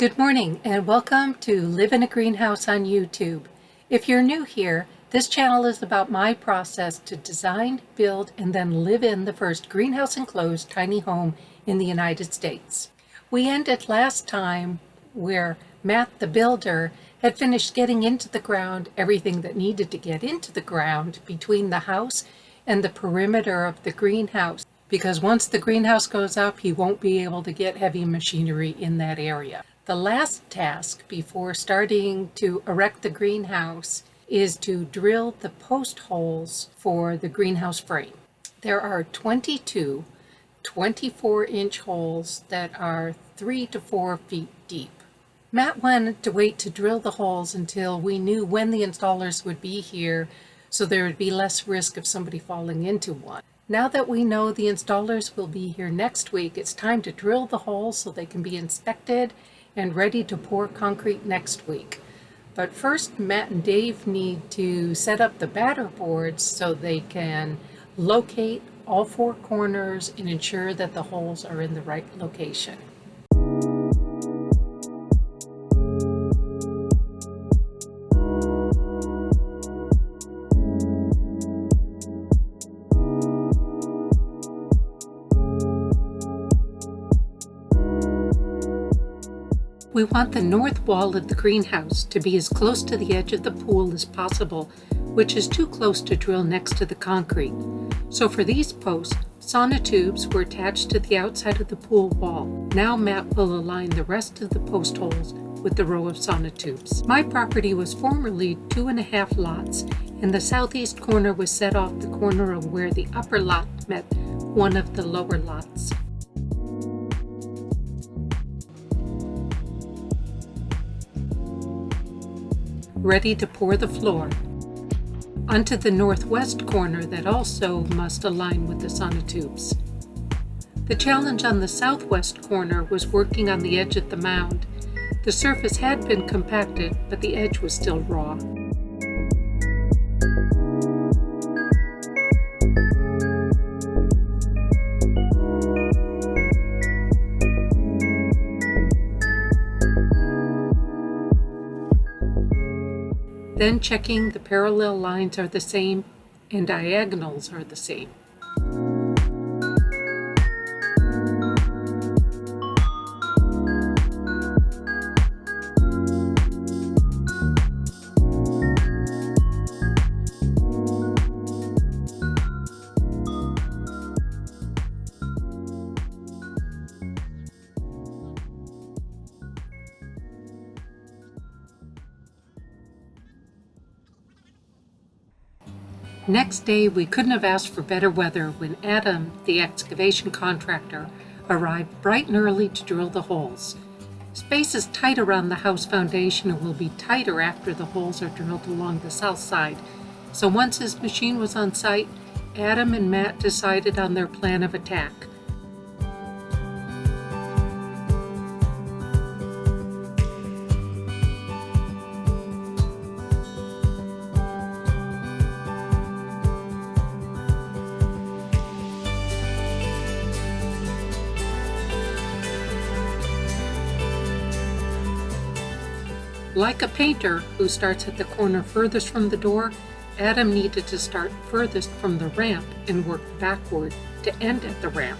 Good morning and welcome to Live in a Greenhouse on YouTube. If you're new here, this channel is about my process to design, build, and then live in the first greenhouse enclosed tiny home in the United States. We ended last time where Matt the builder had finished getting into the ground everything that needed to get into the ground between the house and the perimeter of the greenhouse, because once the greenhouse goes up, he won't be able to get heavy machinery in that area. The last task before starting to erect the greenhouse is to drill the post holes for the greenhouse frame. There are 22 24-inch holes that are 3 to 4 feet deep. Matt wanted to wait to drill the holes until we knew when the installers would be here, so there would be less risk of somebody falling into one. Now that we know the installers will be here next week, it's time to drill the holes so they can be inspected and ready to pour concrete next week. But first, Matt and Dave need to set up the batter boards so they can locate all four corners and ensure that the holes are in the right location. We want the north wall of the greenhouse to be as close to the edge of the pool as possible, which is too close to drill next to the concrete. So for these posts, sonotubes were attached to the outside of the pool wall. Now Matt will align the rest of the post holes with the row of sonotubes. My property was formerly 2.5 lots, and the southeast corner was set off the corner of where the upper lot met one of the lower lots. Ready to pour the floor. Onto the northwest corner that also must align with the sonotubes. The challenge on the southwest corner was working on the edge of the mound. The surface had been compacted, but the edge was still raw. Then checking the parallel lines are the same and diagonals are the same. Next day, we couldn't have asked for better weather when Adam, the excavation contractor, arrived bright and early to drill the holes. Space is tight around the house foundation and will be tighter after the holes are drilled along the south side. So once his machine was on site, Adam and Matt decided on their plan of attack. Like a painter who starts at the corner furthest from the door, Adam needed to start furthest from the ramp and work backward to end at the ramp.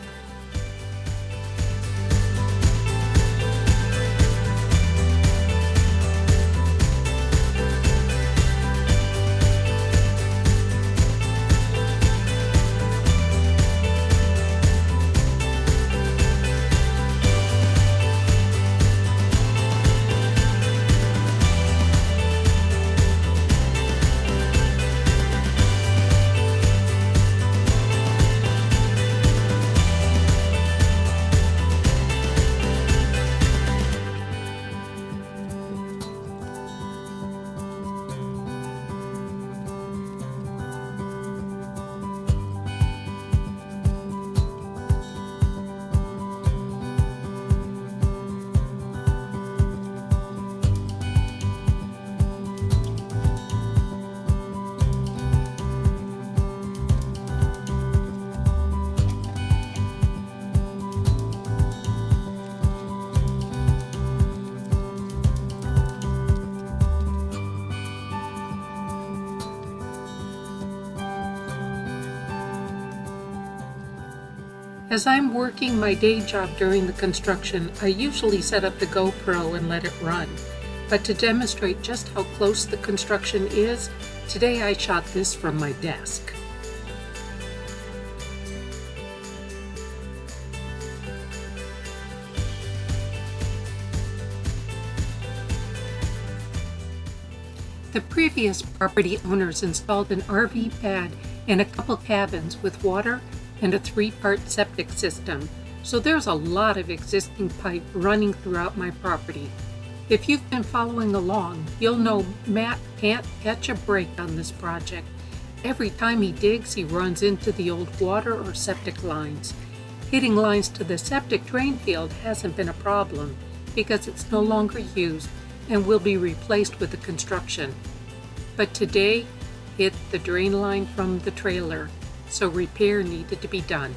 As I'm working my day job during the construction, I usually set up the GoPro and let it run. But to demonstrate just how close the construction is, today I shot this from my desk. The previous property owners installed an RV pad and a couple cabins with water and a 3-part septic system, so there's a lot of existing pipe running throughout my property. If you've been following along, you'll know Matt can't catch a break on this project. Every time he digs, he runs into the old water or septic lines. Hitting lines to the septic drain field hasn't been a problem because it's no longer used and will be replaced with the construction. But today, hit the drain line from the trailer, so repair needed to be done.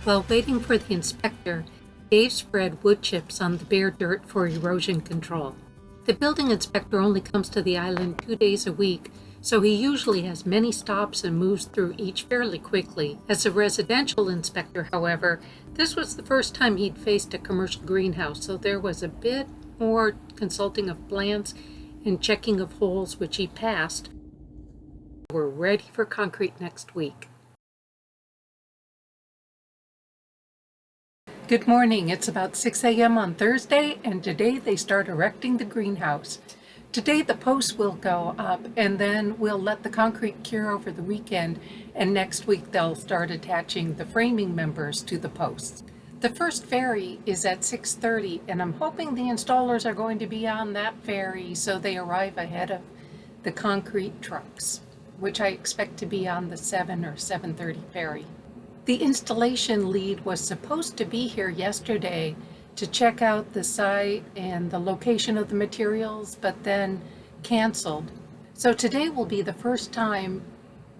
While waiting for the inspector, Dave spread wood chips on the bare dirt for erosion control. The building inspector only comes to the island 2 days a week, so he usually has many stops and moves through each fairly quickly. As a residential inspector, however, this was the first time he'd faced a commercial greenhouse, so there was a bit more consulting of plans and checking of holes, which he passed. We're ready for concrete next week. Good morning. It's about 6 a.m. on Thursday, and today they start erecting the greenhouse. Today the posts will go up, and then we'll let the concrete cure over the weekend, and next week they'll start attaching the framing members to the posts. The first ferry is at 6:30, and I'm hoping the installers are going to be on that ferry so they arrive ahead of the concrete trucks, which I expect to be on the 7 or 7:30 ferry. The installation lead was supposed to be here yesterday to check out the site and the location of the materials, but then canceled. So today will be the first time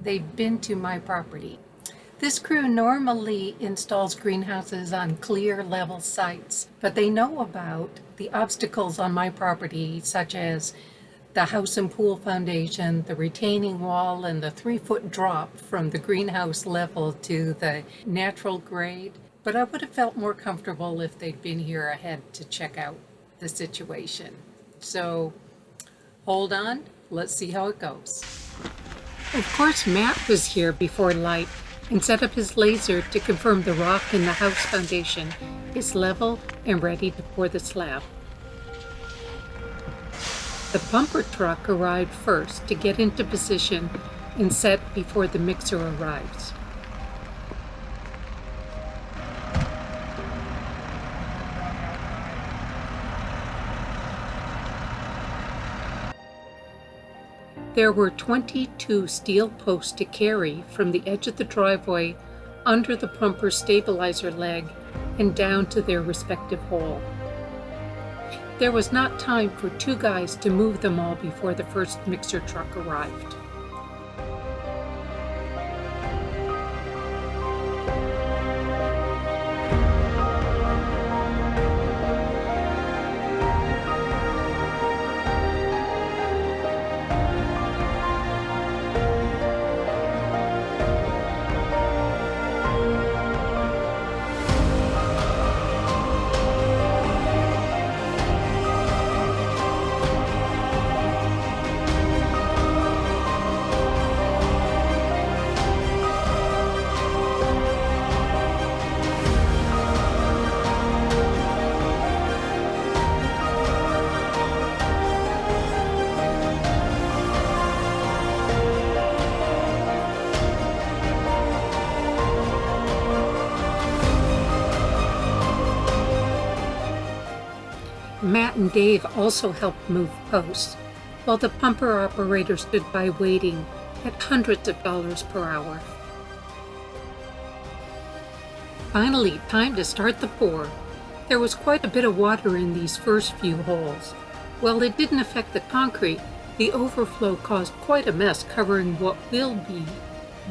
they've been to my property. This crew normally installs greenhouses on clear, level sites, but they know about the obstacles on my property, such as the house and pool foundation, the retaining wall, and the 3-foot drop from the greenhouse level to the natural grade. But I would have felt more comfortable if they'd been here ahead to check out the situation. So hold on, let's see how it goes. Of course, Matt was here before light and set up his laser to confirm the rock in the house foundation is level and ready to pour the slab. The pumper truck arrived first to get into position and set before the mixer arrives. There were 22 steel posts to carry from the edge of the driveway under the pumper stabilizer leg and down to their respective hole. There was not time for 2 guys to move them all before the first mixer truck arrived. Matt and Dave also helped move posts, while the pumper operator stood by waiting at hundreds of dollars per hour. Finally, time to start the pour. There was quite a bit of water in these first few holes. While it didn't affect the concrete, the overflow caused quite a mess covering what will be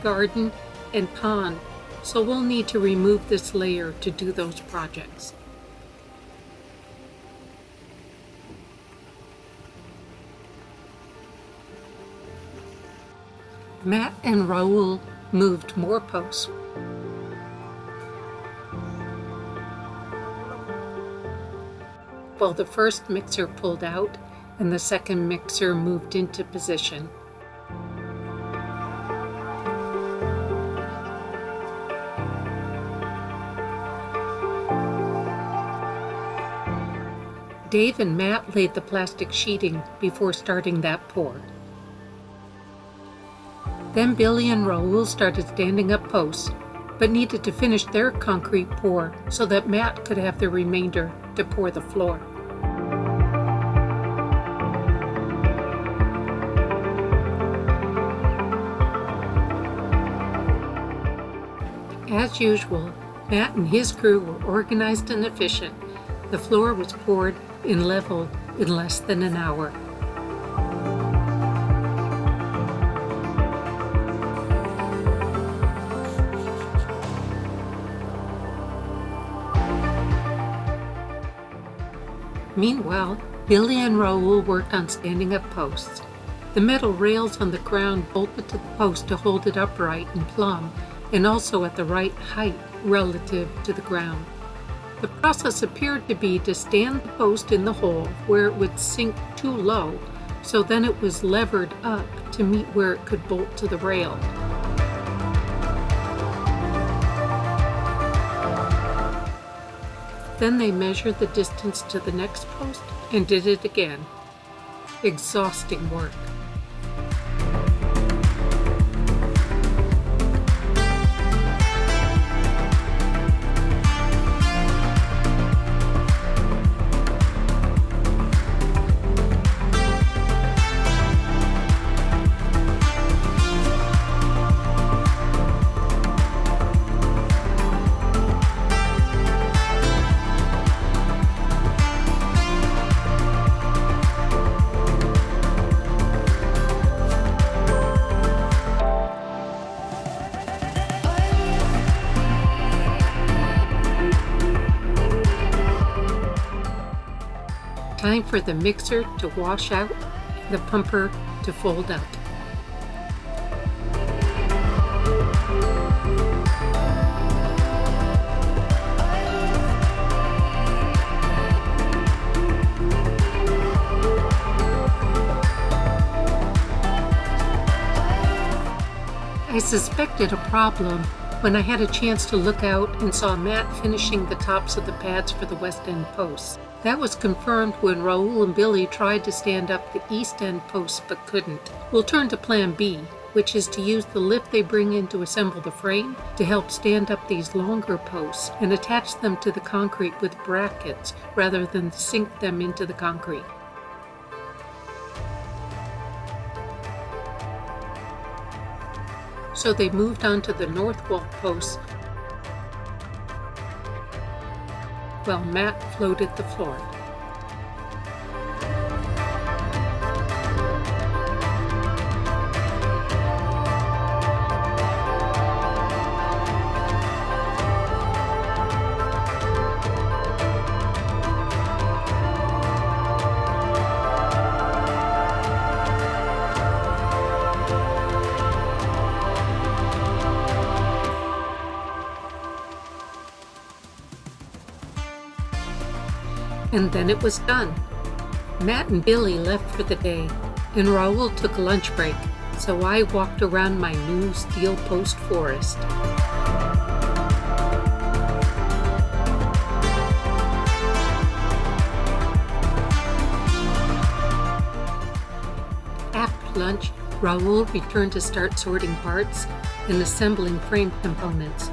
garden and pond, so we'll need to remove this layer to do those projects. Matt and Raul moved more posts. While the first mixer pulled out and the second mixer moved into position. Dave and Matt laid the plastic sheeting before starting that pour. Then Billy and Raul started standing up posts, but needed to finish their concrete pour so that Matt could have the remainder to pour the floor. As usual, Matt and his crew were organized and efficient. The floor was poured and leveled in less than an hour. Meanwhile, Billy and Raul worked on standing up posts. The metal rails on the ground bolted to the post to hold it upright and plumb, and also at the right height relative to the ground. The process appeared to be to stand the post in the hole where it would sink too low, so then it was levered up to meet where it could bolt to the rail. Then they measured the distance to the next post and did it again. Exhausting work. Time for the mixer to wash out and the pumper to fold up. I suspected a problem when I had a chance to look out and saw Matt finishing the tops of the pads for the west end posts. That was confirmed when Raul and Billy tried to stand up the east end posts but couldn't. We'll turn to plan B, which is to use the lift they bring in to assemble the frame to help stand up these longer posts and attach them to the concrete with brackets rather than sink them into the concrete. So they moved on to the north wall posts while Matt floated the floor. And then it was done. Matt and Billy left for the day, and Raul took a lunch break, so I walked around my new steel post forest. After lunch, Raul returned to start sorting parts and assembling frame components.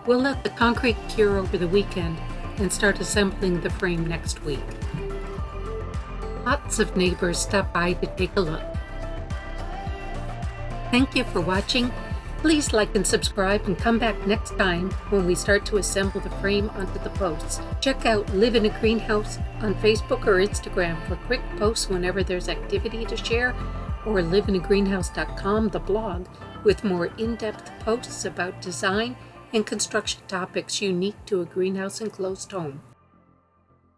We'll let the concrete cure over the weekend and start assembling the frame next week. Lots of neighbors stopped by to take a look. Thank you for watching. Please like and subscribe and come back next time when we start to assemble the frame onto the posts. Check out Live in a Greenhouse on Facebook or Instagram for quick posts whenever there's activity to share, or liveinagreenhouse.com, the blog, with more in-depth posts about design and construction topics unique to a greenhouse enclosed home.